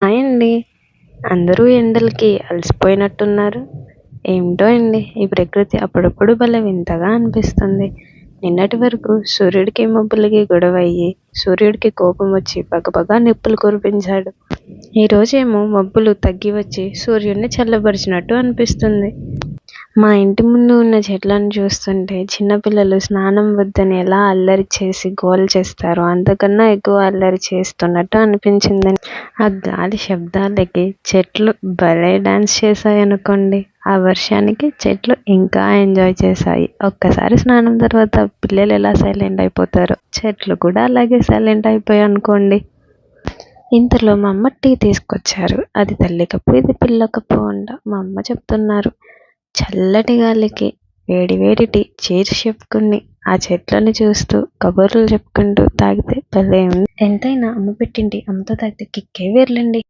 Hi అండి. అందరూ ఎండలకి అలసిపోయినట్టున్నారు. ఏమిటో అండి, ఈ ప్రకృతి అప్పుడప్పుడు భలే వింతగా అనిపిస్తుంది. నిన్నటి వరకు సూర్యుడికి మబ్బులకి గొడవ అయ్యి సూర్యుడికి కోపం వచ్చి పగపగా నిప్పులు కురిపించాడు. ఈరోజేమో మబ్బులు తగ్గి వచ్చి సూర్యుడిని చల్లబరిచినట్టు అనిపిస్తుంది. మా ఇంటి ముందు ఉన్న చెట్లను చూస్తుంటే చిన్నపిల్లలు స్నానం వద్దని ఎలా అల్లరి చేసి గోల చేస్తారో అంతకన్నా ఎక్కువ అల్లరి చేస్తున్నట్టు అనిపించిందని. ఆ గాలి శబ్దాలకి చెట్లు భలే డాన్స్ చేశాయనుకోండి. ఆ వర్షానికి చెట్లు ఇంకా ఎంజాయ్ చేశాయి. ఒక్కసారి స్నానం తర్వాత పిల్లలు ఎలా సైలెంట్ అయిపోతారో చెట్లు కూడా అలాగే సైలెంట్ అయిపోయాయి అనుకోండి. ఇంతలో మా అమ్మ టీ తీసుకొచ్చారు. అది తల్లి కప్పు, ఇది పిల్ల కప్పు అంట. మా అమ్మ చెప్తున్నారు, చల్లటి గాలికి వేడి వేడి టీ చేసి చెప్పుకుని ఆ చెట్లను చూస్తూ కబుర్లు చెప్పుకుంటూ తాగితే భలే ఉంది. ఎంతైనా అమ్మ పెట్టింటి అమ్మతో తాగితే కిక్కే వేర్లండి.